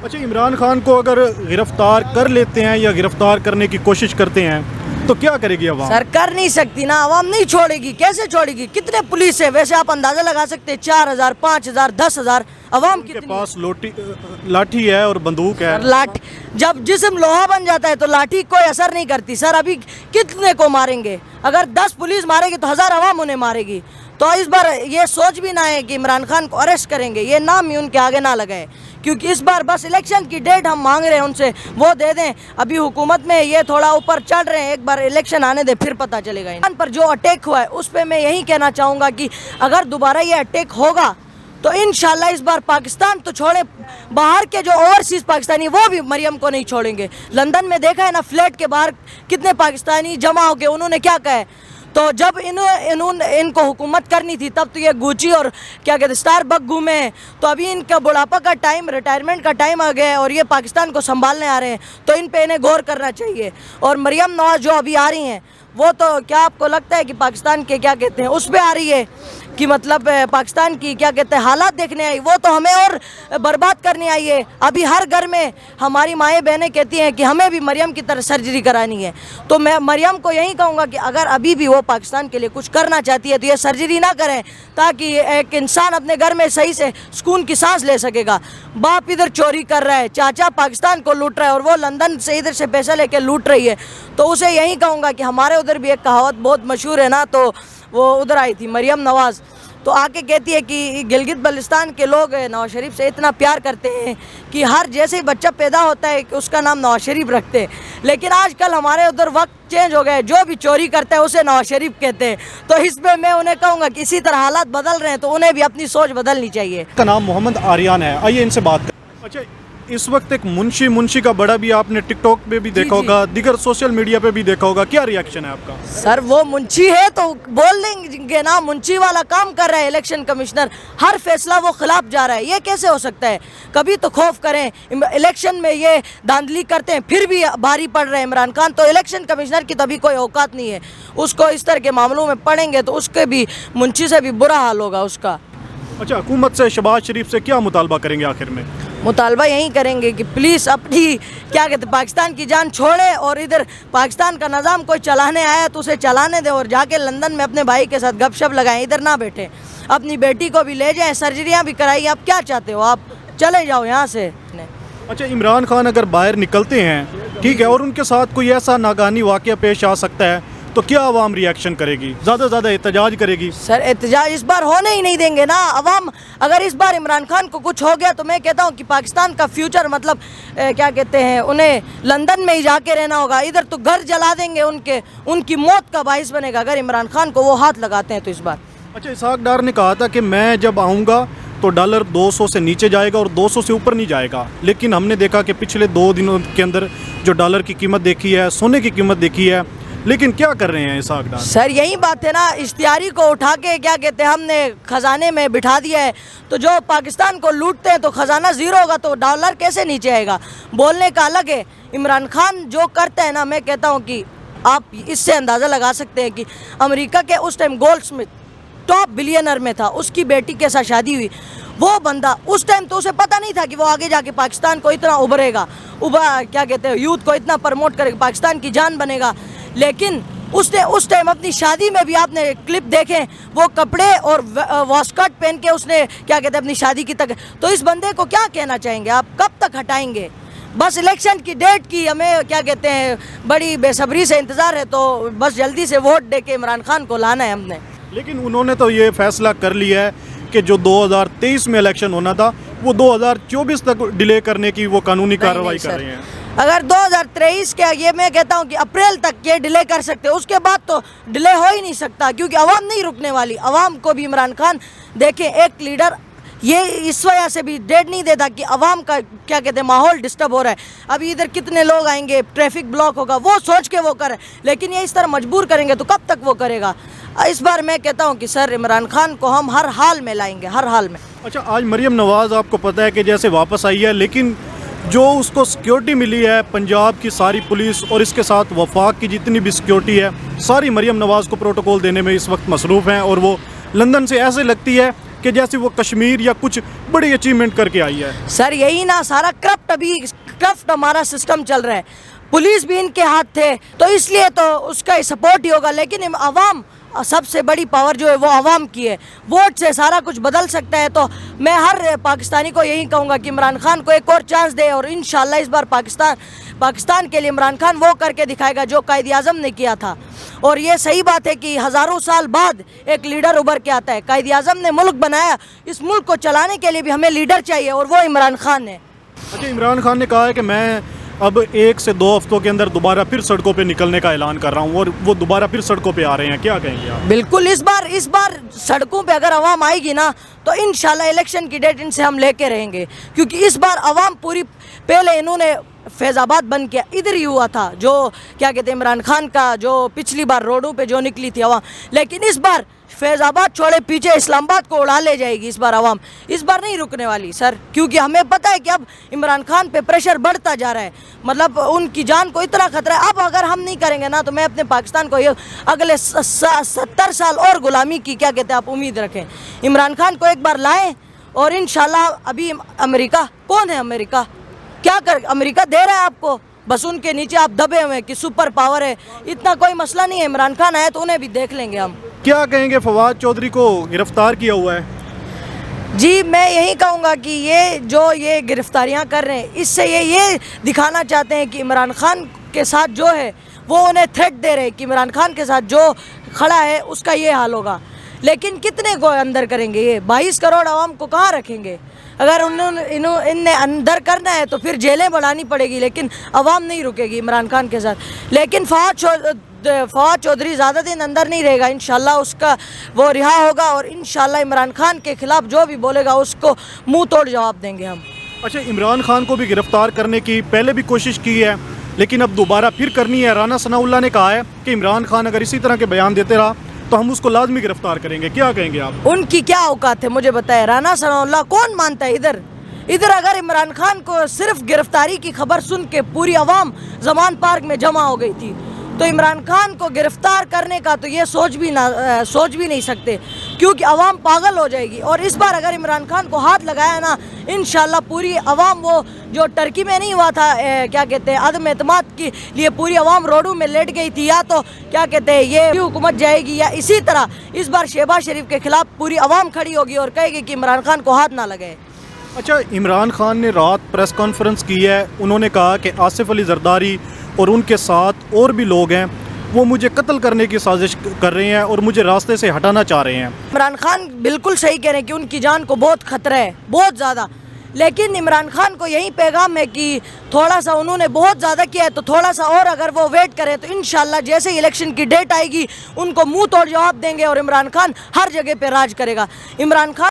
अच्छा, इमरान खान को अगर गिरफ्तार कर लेते हैं या गिरफ्तार करने की कोशिश करते हैं तो क्या करेगी अवाम? सर कर नहीं सकती ना, अवाम नहीं छोड़ेगी। कैसे छोड़ेगी? कितने पुलिस है वैसे आप अंदाजा लगा सकते हैं, 4000, 5000, 10,000 अवाम के पास लाठी है और बंदूक है। लाठी जब जिस्म लोहा बन जाता है तो लाठी कोई असर नहीं करती। सर अभी कितने को मारेंगे? अगर 10 पुलिस मारेगी तो 1000 अवाम उन्हें मारेगी। तो इस बार ये सोच भी ना है कि इमरान खान को अरेस्ट करेंगे, ये नाम ही उनके आगे ना लगाए, क्योंकि इस बार बस इलेक्शन की डेट हम मांग रहे हैं उनसे, वो दे दें। अभी हुकूमत में ये थोड़ा ऊपर चढ़ रहे हैं, एक बार इलेक्शन आने दे फिर पता चलेगा। इन पर जो अटैक हुआ है उस पर मैं यही कहना चाहूँगा कि अगर दोबारा ये अटैक होगा तो इंशाल्लाह इस बार पाकिस्तान तो छोड़े, बाहर के जो ओवरसीज़ पाकिस्तानी वो भी मरियम को नहीं छोड़ेंगे। लंदन में देखा है ना, फ्लैट के बाहर कितने पाकिस्तानी जमा हो गए। उन्होंने क्या कहा है? तो जब इनको हुकूमत करनी थी तब तो ये गुची और क्या कहते स्टारबक घूमे हैं। तो अभी इनका बुढ़ापा का टाइम, रिटायरमेंट का टाइम आ गया है और ये पाकिस्तान को संभालने आ रहे हैं, तो इन पे इन्हें गौर करना चाहिए। और मरियम नवाज जो अभी आ रही हैं वो तो क्या आपको लगता है कि पाकिस्तान के क्या कहते हैं उस पर आ रही है कि मतलब पाकिस्तान की क्या कहते हैं हालात देखने आई? वो तो हमें और बर्बाद करने आई है। अभी हर घर में हमारी माएँ बहनें कहती हैं कि हमें भी मरियम की तरह सर्जरी करानी है। तो मैं मरियम को यही कहूँगा कि अगर अभी भी वो पाकिस्तान के लिए कुछ करना चाहती है तो ये सर्जरी ना करें, ताकि एक इंसान अपने घर में सही से सुकून की सांस ले सकेगा। बाप इधर चोरी कर रहा है, चाचा पाकिस्तान को लूट रहा है और वो लंदन से इधर से पैसा लेके लूट रही है। तो उसे यही कहूँगा कि हमारे उधर भी एक कहावत बहुत मशहूर है ना, तो वो उधर आई थी मरियम नवाज़, तो आके कहती है कि गिलगित बल्तिस्तान के लोग नवाज शरीफ से इतना प्यार करते हैं कि हर जैसे ही बच्चा पैदा होता है कि उसका नाम नवाज शरीफ रखते हैं। लेकिन आजकल हमारे उधर वक्त चेंज हो गए, जो भी चोरी करता है उसे नवाज शरीफ कहते हैं। तो इस पर मैं उन्हें कहूँगा कि इसी तरह हालात बदल रहे हैं तो उन्हें भी अपनी सोच बदलनी चाहिए। का नाम मोहम्मद आर्यन है, आइए इनसे बात करें। अच्छा, इस वक्त एक मुंशी का बड़ा भी आपने टिकटॉक पे भी देखा होगा, दीगर सोशल मीडिया पे भी देखा होगा, क्या रिएक्शन है आपका? सर वो मुंशी है तो बोल देंगे ना, मुंशी वाला काम कर रहा है इलेक्शन कमिश्नर, हर फैसला वो खिलाफ जा रहा है। ये कैसे हो सकता है? कभी तो खौफ करें, इलेक्शन में ये धांधली करते हैं फिर भी भारी पड़ रहे हैं इमरान खान। तो इलेक्शन कमिश्नर की तभी कोई औकात नहीं है, उसको इस तरह के मामलों में पड़ेंगे तो उसके भी मुंशी से भी बुरा हाल होगा उसका। अच्छा, हुकूमत से शहबाज शरीफ से क्या मुतालबा करेंगे आखिर में? मुतालबा यही करेंगे कि प्लीज़ अपनी क्या कहते पाकिस्तान की जान छोड़े और इधर पाकिस्तान का निज़ाम कोई चलाने आया तो उसे चलाने दें और जाके लंदन में अपने भाई के साथ गपशप लगाएं, इधर ना बैठे। अपनी बेटी को भी ले जाएं, सर्जरियां भी कराइए। आप क्या चाहते हो? आप चले जाओ यहाँ से। अच्छा, इमरान खान अगर बाहर निकलते हैं, ठीक है, और उनके साथ कोई ऐसा नागानी वाक़या पेश आ सकता है तो क्या अवाम रिएक्शन करेगी? ज़्यादा से ज़्यादा एहतजाज करेगी? सर एहतजाज इस बार होने ही नहीं देंगे ना अवाम। अगर इस बार इमरान खान को कुछ हो गया तो मैं कहता हूँ कि पाकिस्तान का फ्यूचर मतलब क्या कहते हैं, उन्हें लंदन में ही जाके रहना होगा। इधर तो घर जला देंगे, उनकी मौत का बाइस बनेगा अगर इमरान खान को वो हाथ लगाते हैं तो इस बार। अच्छा, इसहाक डार ने कहा था कि मैं जब आऊँगा तो डॉलर 200 से नीचे जाएगा और 200 से ऊपर नहीं जाएगा, लेकिन हमने देखा कि पिछले 2 दिनों के अंदर जो डॉलर की कीमत देखी है, सोने की कीमत देखी है, लेकिन क्या कर रहे हैं इसहाक डार? सर यही बात है ना, इश्तियारी को उठा के क्या कहते हैं हमने खजाने में बिठा दिया है। तो जो पाकिस्तान को लूटते हैं तो खजाना ज़ीरो होगा तो डॉलर कैसे नीचे आएगा? बोलने का अलग है। इमरान खान जो करते हैं ना, मैं कहता हूँ कि आप इससे अंदाज़ा लगा सकते हैं कि अमेरिका के उस टाइम गोल्डस्मिथ टॉप बिलियनर में था, उसकी बेटी के साथ शादी हुई। वो बंदा उस टाइम तो उसे पता नहीं था कि वो आगे जाके पाकिस्तान को इतना उभरेगा, क्या कहते हैं यूथ को इतना प्रमोट करेगा, पाकिस्तान की जान बनेगा। लेकिन उसने उस टाइम अपनी शादी में भी आपने क्लिप देखे, वो कपड़े और वॉस्कट पहन के उसने क्या कहते हैं अपनी शादी की तक। तो इस बंदे को क्या कहना चाहेंगे आप? कब तक हटाएंगे? बस इलेक्शन की डेट की हमें क्या कहते हैं बड़ी बेसब्री से इंतज़ार है, तो बस जल्दी से वोट दे के इमरान खान को लाना है हमने। लेकिन उन्होंने तो ये फैसला कर लिया है कि जो 2023 में इलेक्शन होना था वो 2024 तक डिले करने की वो कानूनी कार्रवाई कर रहे हैं। अगर 2023 के ये मैं कहता हूँ कि अप्रैल तक ये डिले कर सकते हैं, उसके बाद तो डिले हो ही नहीं सकता, क्योंकि अवाम नहीं रुकने वाली। अवाम को भी इमरान खान देखें, एक लीडर ये इस वजह से भी डेट नहीं देता कि अवाम का क्या कहते हैं माहौल डिस्टर्ब हो रहा है। अभी इधर कितने लोग आएंगे, ट्रैफिक ब्लॉक होगा, वो सोच के वो करे। लेकिन ये इस तरह मजबूर करेंगे तो कब तक वो करेगा? इस बार मैं कहता हूँ कि सर इमरान खान को हम हर हाल में लाएंगे, हर हाल में। अच्छा, आज मरियम नवाज़ आपको पता है कि जैसे वापस आई है, लेकिन जो उसको सिक्योरिटी मिली है पंजाब की सारी पुलिस और इसके साथ वफाक की जितनी भी सिक्योरिटी है, सारी मरियम नवाज़ को प्रोटोकॉल देने में इस वक्त मसरूफ़ हैं। और वो लंदन से ऐसे लगती है कि जैसे वो कश्मीर या कुछ बड़ी अचीवमेंट करके आई है? सर यही ना, सारा करप्ट, अभी करप्ट हमारा सिस्टम चल रहा है, पुलिस भी इनके हाथ थे, तो इसलिए तो उसका सपोर्ट ही होगा। लेकिन अवाम, सबसे बड़ी पावर जो है वो अवाम की है, वोट से सारा कुछ बदल सकता है। तो मैं हर पाकिस्तानी को यही कहूँगा कि इमरान खान को एक और चांस दे, और इंशाल्लाह इस बार पाकिस्तान के लिए इमरान खान वो करके दिखाएगा जो कायद आज़म ने किया था। और ये सही बात है कि हज़ारों साल बाद एक लीडर उभर के आता है। कायद आज़म ने मुल्क बनाया, इस मुल्क को चलाने के लिए भी हमें लीडर चाहिए, और वो इमरान खान है। अच्छा, इमरान खान ने कहा है कि मैं अब 1 से 2 हफ्तों के अंदर दोबारा फिर सड़कों पे निकलने का ऐलान कर रहा हूँ, और वो दोबारा फिर सड़कों पे आ रहे हैं, क्या कहेंगे आप? बिल्कुल, इस बार सड़कों पे अगर आवाम आएगी ना, तो इंशाल्लाह इलेक्शन की डेट इनसे हम लेके रहेंगे, क्योंकि इस बार आवाम पूरी, पहले इन्होंने फैज़ाबाद बंद किया, इधर ही हुआ था जो क्या कहते हैं इमरान खान का, जो पिछली बार रोडों पे जो निकली थी आवाम, लेकिन इस बार फैज़ाबाद छोड़े पीछे इस्लामाबाद को उड़ा ले जाएगी इस बार आवाम। इस बार नहीं रुकने वाली सर, क्योंकि हमें पता है कि अब इमरान खान पे प्रेशर बढ़ता जा रहा है, मतलब उनकी जान को इतना खतरा है। अब अगर हम नहीं करेंगे ना, तो मैं अपने पाकिस्तान को ये अगले 70 साल और गुलामी की क्या कहते हैं आप उम्मीद रखें। इमरान खान को एक बार लाएं, और इंशाल्लाह अभी अमेरिका, कौन है अमेरिका, क्या कर अमेरिका दे रहा है आपको, बस उनके नीचे आप दबे हुए हैं कि सुपर पावर है, इतना कोई मसला नहीं है। इमरान खान आए तो उन्हें भी देख लेंगे हम। क्या कहेंगे, फवाद चौधरी को गिरफ्तार किया हुआ है? जी, मैं यही कहूँगा कि ये गिरफ्तारियाँ कर रहे हैं, इससे ये दिखाना चाहते हैं कि इमरान खान के साथ जो है वो उन्हें थ्रेट दे रहे हैं कि इमरान खान के साथ जो खड़ा है उसका ये हाल होगा। लेकिन कितने को अंदर करेंगे, ये 22 करोड़ आवाम को कहाँ रखेंगे? अगर इनने अंदर करना है तो फिर जेलें बढ़ानी पड़ेगी, लेकिन आवाम नहीं रुकेगी इमरान खान के साथ। लेकिन फवाद चौधरी ज़्यादा दिन अंदर नहीं रहेगा, इंशाल्लाह उसका वो रिहा होगा, और इंशाल्लाह इमरान खान के खिलाफ जो भी बोलेगा उसको मुंह तोड़ जवाब देंगे हम। अच्छा, इमरान खान को भी गिरफ्तार करने की पहले भी कोशिश की है, लेकिन अब दोबारा फिर करनी है। राना सनाउल्लाह ने कहा है कि इमरान खान अगर इसी तरह के बयान देते रहा तो हम उसको लाजमी गिरफ्तार करेंगे, क्या कहेंगे आप? उनकी क्या औकात है मुझे बताए, राना सनाउल्लाह कौन मानता है इधर अगर इमरान खान को सिर्फ गिरफ्तारी की खबर सुन के पूरी आवाम जमान पार्क में जमा हो गई थी, तो इमरान खान को गिरफ्तार करने का तो ये सोच भी नहीं सकते, क्योंकि आवाम पागल हो जाएगी। और इस बार अगर इमरान खान को हाथ लगाया ना, इंशाल्लाह पूरी आवाम, वो जो टर्की में नहीं हुआ था क्या कहते हैं अदम एतमाद के लिए पूरी आवाम रोडों में लेट गई थी, या तो क्या कहते हैं ये हुकूमत जाएगी, या इसी तरह इस बार शहबाज शरीफ के खिलाफ पूरी आवाम खड़ी होगी और कहेगी कि इमरान खान को हाथ ना लगे। अच्छा, इमरान खान ने रात प्रेस कॉन्फ्रेंस की है, उन्होंने कहा कि आसिफ अली जरदारी और उनके साथ और भी लोग हैं, वो मुझे कत्ल करने की साजिश कर रहे हैं और मुझे रास्ते से हटाना चाह रहे हैं। इमरान खान बिल्कुल सही कह रहे हैं कि उनकी जान को बहुत खतरा है, बहुत ज़्यादा। लेकिन इमरान खान को यही पैगाम है कि थोड़ा सा उन्होंने बहुत ज़्यादा किया है, तो थोड़ा सा और अगर वो वेट करें तो इंशाल्लाह जैसे ही इलेक्शन की डेट आएगी उनको मुंह तोड़ जवाब देंगे, और इमरान खान हर जगह पे राज करेगा। इमरान खान